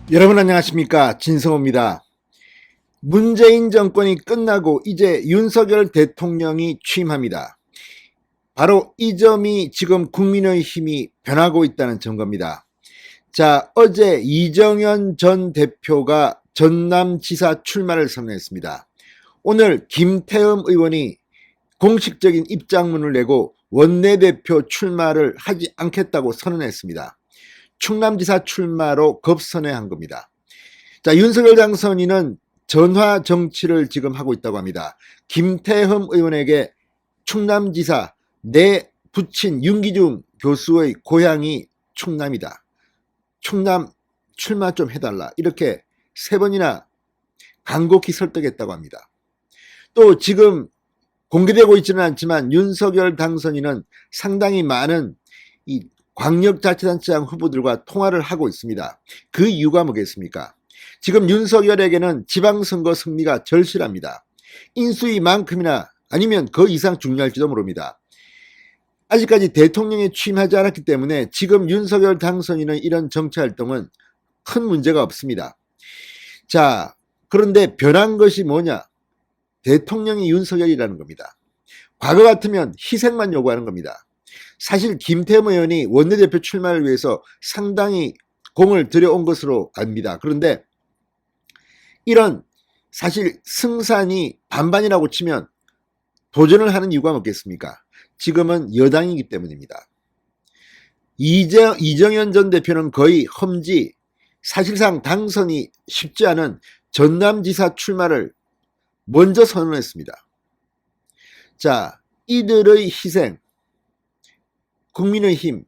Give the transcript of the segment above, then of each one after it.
여러분 안녕하십니까, 진성호입니다. 문재인 정권이 끝나고 이제 윤석열 대통령이 취임합니다. 바로 이 점이 지금 국민의힘이 변하고 있다는 증거입니다. 자, 어제 이정현 전 대표가 전남지사 출마를 선언했습니다. 오늘 김태흠 의원이 공식적인 입장문을 내고 원내대표 출마를 하지 않겠다고 선언했습니다. 충남지사 출마로 급선회한 겁니다. 자, 윤석열 당선인은 전화 정치를 지금 하고 있다고 합니다. 김태흠 의원에게 충남지사 내 부친 윤기중 교수의 고향이 충남이다. 충남 출마 좀 해달라. 이렇게 3번이나 간곡히 설득했다고 합니다. 또 지금 공개되고 있지는 않지만 윤석열 당선인은 상당히 많은 이 광역자치단체장 후보들과 통화를 하고 있습니다. 그 이유가 뭐겠습니까? 지금 윤석열에게는 지방선거 승리가 절실합니다. 인수위만큼이나 아니면 그 이상 중요할지도 모릅니다. 아직까지 대통령에 취임하지 않았기 때문에 지금 윤석열 당선인의 이런 정치활동은 큰 문제가 없습니다. 자, 그런데 변한 것이 뭐냐? 대통령이 윤석열이라는 겁니다. 과거 같으면 희생만 요구하는 겁니다. 사실 김태흠 의원이 원내대표 출마를 위해서 상당히 공을 들여온 것으로 압니다. 그런데 이런 사실 승산이 반반이라고 치면 도전을 하는 이유가 뭐겠습니까? 지금은 여당이기 때문입니다. 이정현 전 대표는 거의 험지, 사실상 당선이 쉽지 않은 전남지사 출마를 먼저 선언했습니다. 자, 이들의 희생, 국민의힘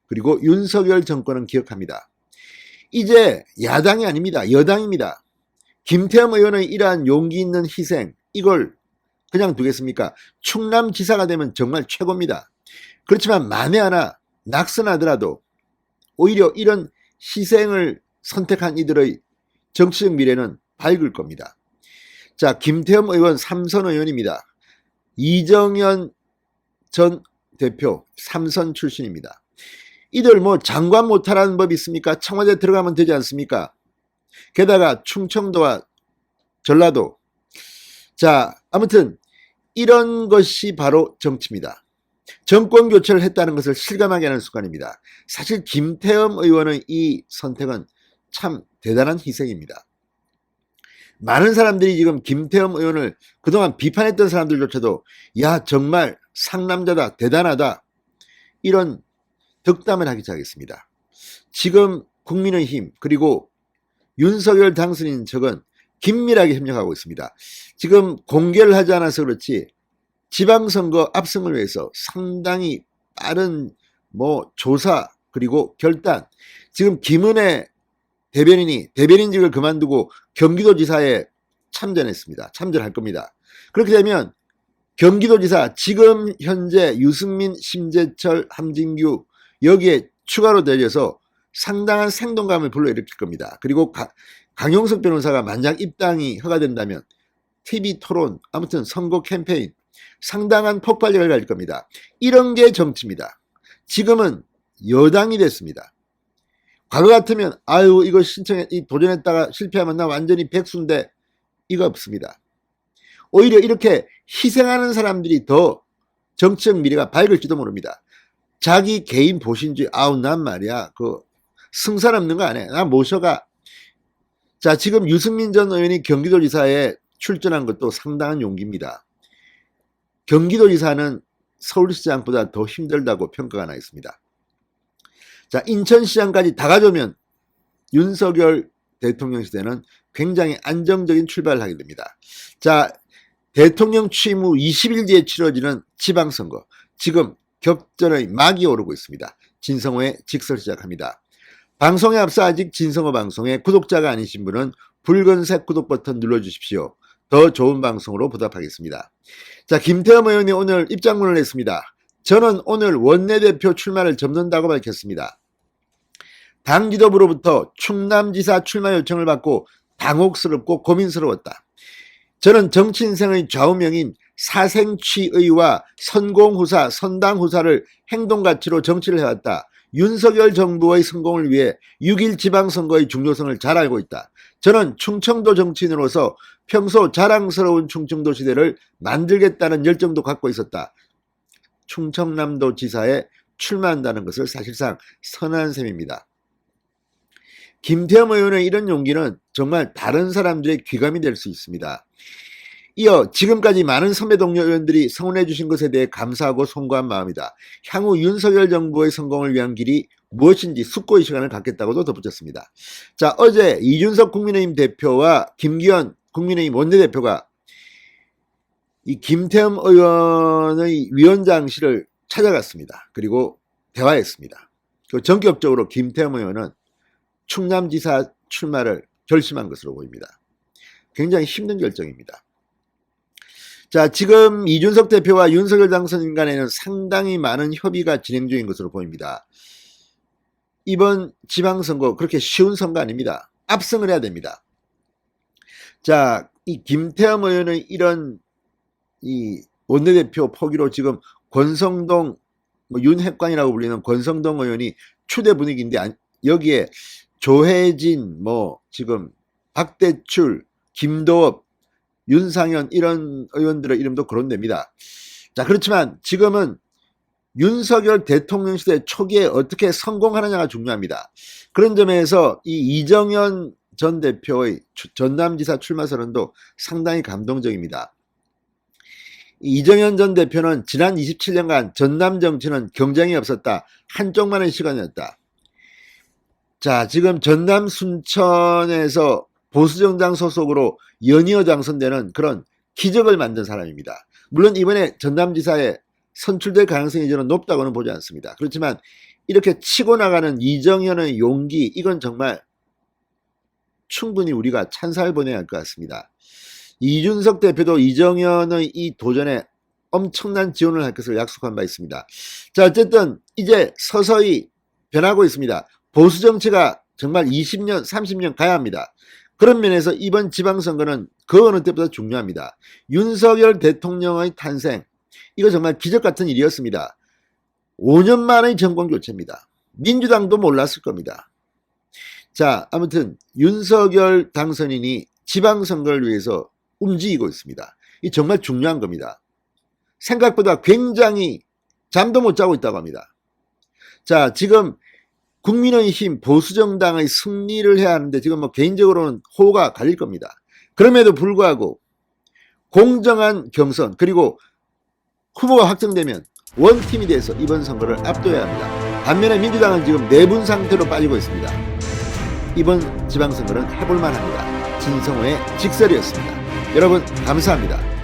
그리고 윤석열 정권은 기억합니다. 이제 야당이 아닙니다. 여당입니다. 김태흠 의원의 이러한 용기 있는 희생, 이걸 그냥 두겠습니까? 충남지사가 되면 정말 최고입니다. 그렇지만 만에 하나 낙선하더라도 오히려 이런 희생을 선택한 이들의 정치적 미래는 밝을 겁니다. 자, 김태흠 의원 3선 의원입니다. 이정현 전 대표 3선 출신입니다. 이들 뭐 장관 못하라는 법이 있습니까? 청와대 들어가면 되지 않습니까? 게다가 충청도와 전라도. 자, 아무튼 이런 것이 바로 정치입니다. 정권 교체를 했다는 것을 실감하게 하는 순간입니다. 사실 김태흠 의원의 이 선택은 참 대단한 희생입니다. 많은 사람들이 지금 김태흠 의원을 그동안 비판했던 사람들조차도 야, 정말 상남자다, 대단하다, 이런 덕담을 하기 시작했습니다. 지금 국민의힘 그리고 윤석열 당선인 측은 긴밀하게 협력하고 있습니다. 지금 공개를 하지 않아서 그렇지 지방선거 압승을 위해서 상당히 빠른 조사 그리고 결단, 지금 김은혜 대변인이 대변인직을 그만두고 경기도지사에 참전할 겁니다. 그렇게 되면 경기도지사 지금 현재 유승민, 심재철, 함진규 여기에 추가로 되어서 상당한 생동감을 불러일으킬 겁니다. 그리고 강용석 변호사가 만약 입당이 허가된다면 TV 토론, 아무튼 선거 캠페인 상당한 폭발력을 가질 겁니다. 이런 게 정치입니다. 지금은 여당이 됐습니다. 과거 같으면 아유 이거 도전했다가 실패하면 나 완전히 백수인데, 이거 없습니다. 오히려 이렇게 희생하는 사람들이 더 정치적 미래가 밝을지도 모릅니다. 자기 개인 보신주의, 아우 난 말이야 그 승산 없는 거 안 해, 나 모셔가. 자, 지금 유승민 전 의원이 경기도지사에 출전한 것도 상당한 용기입니다. 경기도지사는 서울시장보다 더 힘들다고 평가가 나 있습니다. 자, 인천시장까지 다 가져오면 윤석열 대통령 시대는 굉장히 안정적인 출발을 하게 됩니다. 자, 대통령 취임 후 20일 뒤에 치러지는 지방선거, 지금 격전의 막이 오르고 있습니다. 진성호의 직설 시작합니다. 방송에 앞서 아직 진성호 방송에 구독자가 아니신 분은 붉은색 구독 버튼 눌러주십시오. 더 좋은 방송으로 보답하겠습니다. 자, 김태흠 의원이 오늘 입장문을 냈습니다. 저는 오늘 원내대표 출마를 접는다고 밝혔습니다. 당 지도부로부터 충남지사 출마 요청을 받고 당혹스럽고 고민스러웠다. 저는 정치 인생의 좌우명인 사생취의와 선공후사, 선당후사를 행동가치로 정치를 해왔다. 윤석열 정부의 성공을 위해 6.1 지방선거의 중요성을 잘 알고 있다. 저는 충청도 정치인으로서 평소 자랑스러운 충청도 시대를 만들겠다는 열정도 갖고 있었다. 충청남도 지사에 출마한다는 것을 사실상 선언한 셈입니다. 김태흠 의원의 이런 용기는 정말 다른 사람들의 귀감이 될 수 있습니다. 이어 지금까지 많은 선배 동료 의원들이 성원해 주신 것에 대해 감사하고 송구한 마음이다. 향후 윤석열 정부의 성공을 위한 길이 무엇인지 숙고의 시간을 갖겠다고도 덧붙였습니다. 자, 어제 이준석 국민의힘 대표와 김기현 국민의힘 원내대표가 이 김태흠 의원의 위원장실을 찾아갔습니다. 그리고 대화했습니다. 그리고 전격적으로 김태흠 의원은 충남지사 출마를 결심한 것으로 보입니다. 굉장히 힘든 결정입니다. 자, 지금 이준석 대표와 윤석열 당선인 간에는 상당히 많은 협의가 진행 중인 것으로 보입니다. 이번 지방선거 그렇게 쉬운 선거 아닙니다. 압승을 해야 됩니다. 자, 이 김태흠 의원의 이런 이 원내대표 포기로 지금 권성동, 윤핵관이라고 불리는 권성동 의원이 추대 분위기인데 여기에 조혜진, 지금 박대출, 김도읍, 윤상현 이런 의원들의 이름도 거론됩니다. 자, 그렇지만 지금은 윤석열 대통령 시대 초기에 어떻게 성공하느냐가 중요합니다. 그런 점에서 이 이정현 전 대표의 전남지사 출마 선언도 상당히 감동적입니다. 이정현 전 대표는 지난 27년간 전남 정치는 경쟁이 없었다. 한쪽만의 시간이었다. 자, 지금 전남 순천에서 보수정당 소속으로 연이어 당선되는 그런 기적을 만든 사람입니다. 물론 이번에 전남지사에 선출될 가능성이 저는 높다고는 보지 않습니다. 그렇지만 이렇게 치고 나가는 이정현의 용기, 이건 정말 충분히 우리가 찬사를 보내야 할 것 같습니다. 이준석 대표도 이정현의 이 도전에 엄청난 지원을 할 것을 약속한 바 있습니다. 자, 어쨌든 이제 서서히 변하고 있습니다. 보수 정치가 정말 20년, 30년 가야 합니다. 그런 면에서 이번 지방선거는 그 어느 때보다 중요합니다. 윤석열 대통령의 탄생, 이거 정말 기적 같은 일이었습니다. 5년 만의 정권 교체입니다. 민주당도 몰랐을 겁니다. 자, 아무튼 윤석열 당선인이 지방선거를 위해서 움직이고 있습니다. 이 정말 중요한 겁니다. 생각보다 굉장히 잠도 못 자고 있다고 합니다. 자, 지금 국민의힘 보수정당의 승리를 해야 하는데 지금 개인적으로는 호가 갈릴 겁니다. 그럼에도 불구하고 공정한 경선 그리고 후보가 확정되면 원팀이 돼서 이번 선거를 압도해야 합니다. 반면에 민주당은 지금 내분 상태로 빠지고 있습니다. 이번 지방선거는 해볼만 합니다. 진성호의 직설이었습니다. 여러분 감사합니다.